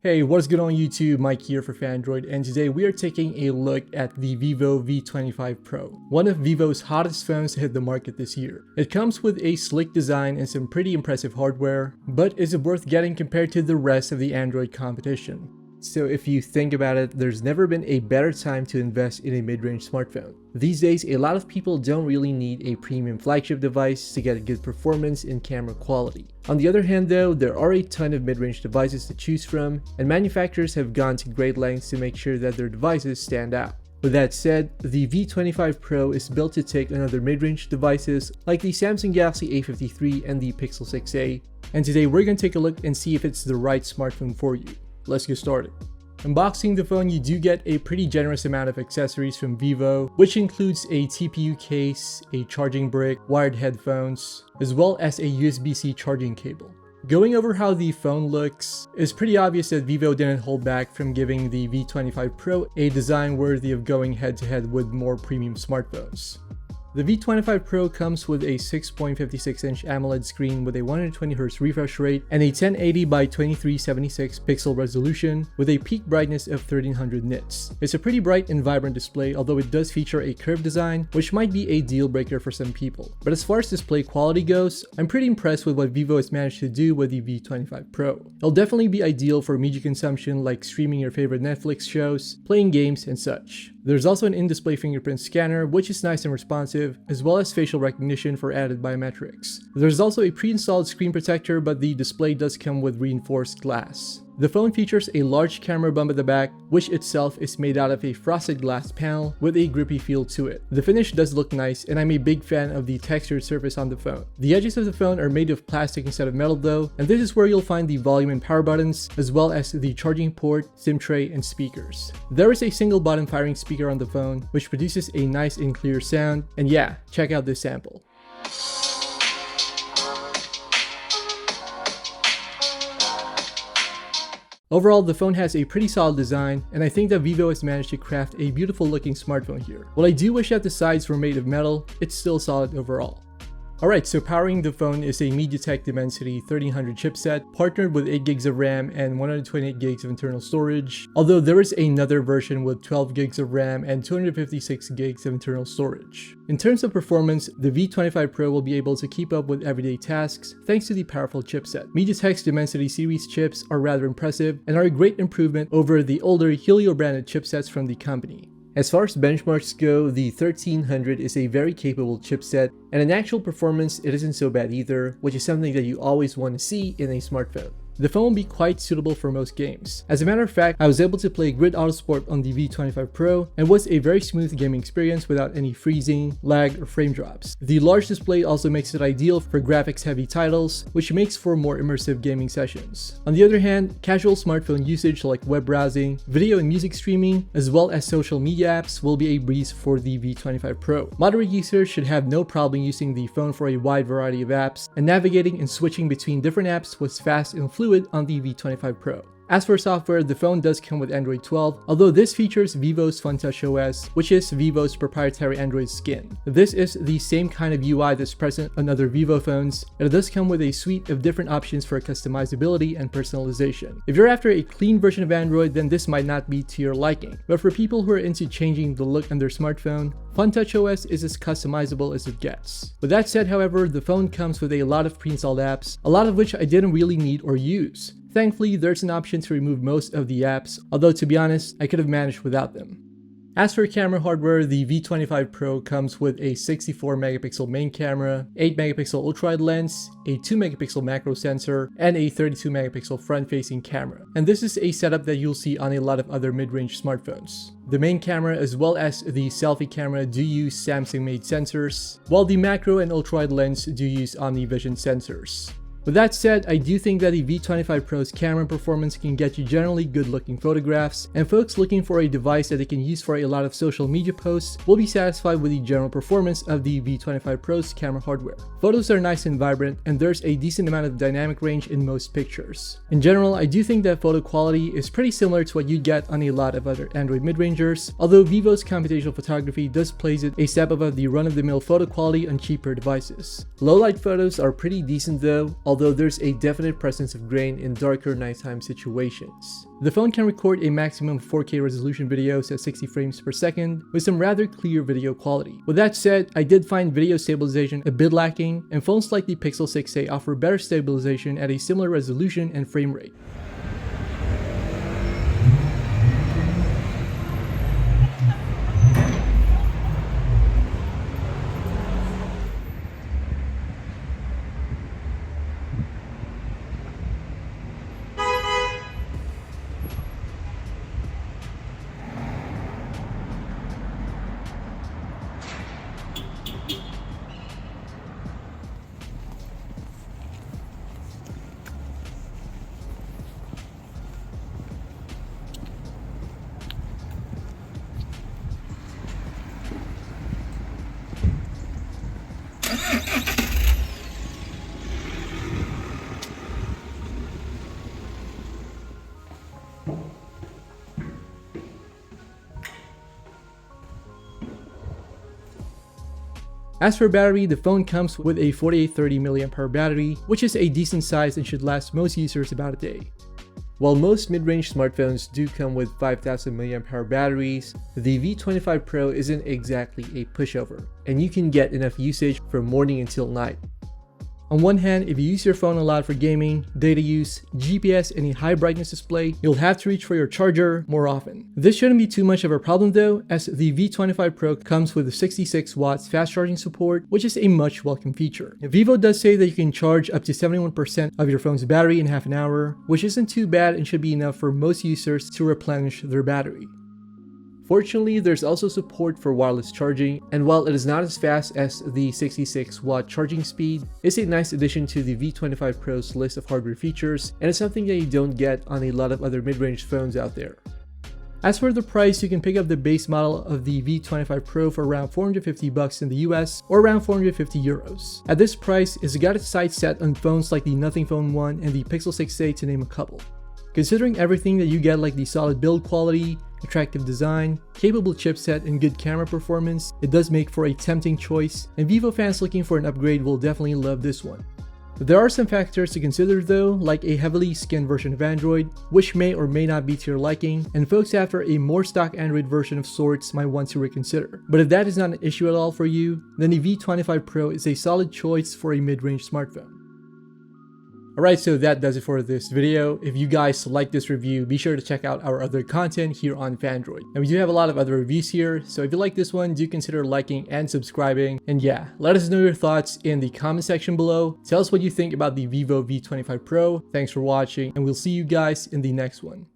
Hey, what's good on YouTube? Mike here for Phandroid, and today we are taking a look at the Vivo V25 Pro, one of Vivo's hottest phones to hit the market this year. It comes with a sleek design and some pretty impressive hardware, but is it worth getting compared to the rest of the Android competition? So if you think about it, there's never been a better time to invest in a mid-range smartphone. These days, a lot of people don't really need a premium flagship device to get good performance and camera quality. On the other hand though, there are a ton of mid-range devices to choose from, and manufacturers have gone to great lengths to make sure that their devices stand out. With that said, the V25 Pro is built to take on other mid-range devices like the Samsung Galaxy A53 and the Pixel 6a, and today we're going to take a look and see if it's the right smartphone for you. Let's get started. Unboxing the phone, you do get a pretty generous amount of accessories from Vivo, which includes a TPU case, a charging brick, wired headphones, as well as a USB-C charging cable. Going over how the phone looks, it's pretty obvious that Vivo didn't hold back from giving the V25 Pro a design worthy of going head-to-head with more premium smartphones. The V25 Pro comes with a 6.56-inch AMOLED screen with a 120Hz refresh rate and a 1080 by 2376 pixel resolution with a peak brightness of 1300 nits. It's a pretty bright and vibrant display, although it does feature a curved design, which might be a deal breaker for some people. But as far as display quality goes, I'm pretty impressed with what Vivo has managed to do with the V25 Pro. It'll definitely be ideal for media consumption like streaming your favorite Netflix shows, playing games, and such. There's also an in-display fingerprint scanner, which is nice and responsive, as well as facial recognition for added biometrics. There's also a pre-installed screen protector, but the display does come with reinforced glass. The phone features a large camera bump at the back, which itself is made out of a frosted glass panel with a grippy feel to it. The finish does look nice, and I'm a big fan of the textured surface on the phone. The edges of the phone are made of plastic instead of metal though, and this is where you'll find the volume and power buttons, as well as the charging port, SIM tray, and speakers. There is a single bottom firing speaker on the phone, which produces a nice and clear sound, and yeah, check out this sample. Overall, the phone has a pretty solid design, and I think that Vivo has managed to craft a beautiful looking smartphone here. While I do wish that the sides were made of metal, it's still solid overall. Alright, so powering the phone is a MediaTek Dimensity 1300 chipset, partnered with 8GB of RAM and 128GB of internal storage, although there is another version with 12GB of RAM and 256GB of internal storage. In terms of performance, the V25 Pro will be able to keep up with everyday tasks thanks to the powerful chipset. MediaTek's Dimensity series chips are rather impressive and are a great improvement over the older Helio branded chipsets from the company. As far as benchmarks go, the 1300 is a very capable chipset, and in actual performance it isn't so bad either, which is something that you always want to see in a smartphone. The phone will be quite suitable for most games. As a matter of fact, I was able to play Grid Autosport on the V25 Pro and was a very smooth gaming experience without any freezing, lag, or frame drops. The large display also makes it ideal for graphics heavy titles, which makes for more immersive gaming sessions. On the other hand, casual smartphone usage like web browsing, video and music streaming, as well as social media apps will be a breeze for the V25 Pro. Moderate users should have no problem using the phone for a wide variety of apps, and navigating and switching between different apps was fast and fluid on the V25 Pro. As for software, the phone does come with Android 12, although this features Vivo's Phandroid OS, which is Vivo's proprietary Android skin. This is the same kind of UI that's present on other Vivo phones, and it does come with a suite of different options for customizability and personalization. If you're after a clean version of Android, then this might not be to your liking, but for people who are into changing the look on their smartphone, Phandroid OS is as customizable as it gets. With that said, however, the phone comes with a lot of pre-installed apps, a lot of which I didn't really need or use. Thankfully, there's an option to remove most of the apps, although to be honest, I could have managed without them. As for camera hardware, the V25 Pro comes with a 64MP main camera, 8MP ultra-wide lens, a 2MP macro sensor, and a 32MP front-facing camera. And this is a setup that you'll see on a lot of other mid-range smartphones. The main camera as well as the selfie camera do use Samsung-made sensors, while the macro and ultra-wide lens do use OmniVision sensors. With that said, I do think that the V25 Pro's camera performance can get you generally good looking photographs, and folks looking for a device that they can use for a lot of social media posts will be satisfied with the general performance of the V25 Pro's camera hardware. Photos are nice and vibrant, and there's a decent amount of dynamic range in most pictures. In general, I do think that photo quality is pretty similar to what you get on a lot of other Android mid-rangers, although Vivo's computational photography does place it a step above the run-of-the-mill photo quality on cheaper devices. Low light photos are pretty decent though, although although there's a definite presence of grain in darker nighttime situations. The phone can record a maximum of 4K resolution videos at 60 frames per second with some rather clear video quality. With that said, I did find video stabilization a bit lacking, and phones like the Pixel 6a offer better stabilization at a similar resolution and frame rate. As for battery, the phone comes with a 4830 mAh battery, which is a decent size and should last most users about a day. While most mid-range smartphones do come with 5000 mAh batteries, the V25 Pro isn't exactly a pushover, and you can get enough usage from morning until night. On one hand, if you use your phone a lot for gaming, data use, GPS, and a high brightness display, you'll have to reach for your charger more often. This shouldn't be too much of a problem though, as the V25 Pro comes with 66 watts fast charging support, which is a much welcome feature. Vivo does say that you can charge up to 71% of your phone's battery in half an hour, which isn't too bad and should be enough for most users to replenish their battery. Fortunately, there's also support for wireless charging, and while it is not as fast as the 66 watt charging speed, it's a nice addition to the V25 Pro's list of hardware features, and it's something that you don't get on a lot of other mid-range phones out there. As for the price, you can pick up the base model of the V25 Pro for around $450 in the US or around 450 euros. At this price, it's got its sights set on phones like the Nothing Phone 1 and the Pixel 6a to name a couple. Considering everything that you get, like the solid build quality, attractive design, capable chipset, and good camera performance, it does make for a tempting choice, and Vivo fans looking for an upgrade will definitely love this one. There are some factors to consider though, like a heavily skinned version of Android, which may or may not be to your liking, and folks after a more stock Android version of sorts might want to reconsider. But if that is not an issue at all for you, then the V25 Pro is a solid choice for a mid-range smartphone. Alright, so that does it for this video. If you guys like this review, be sure to check out our other content here on Phandroid. And we do have a lot of other reviews here, so if you like this one, do consider liking and subscribing. And yeah, let us know your thoughts in the comment section below. Tell us what you think about the Vivo V25 Pro. Thanks for watching, and we'll see you guys in the next one.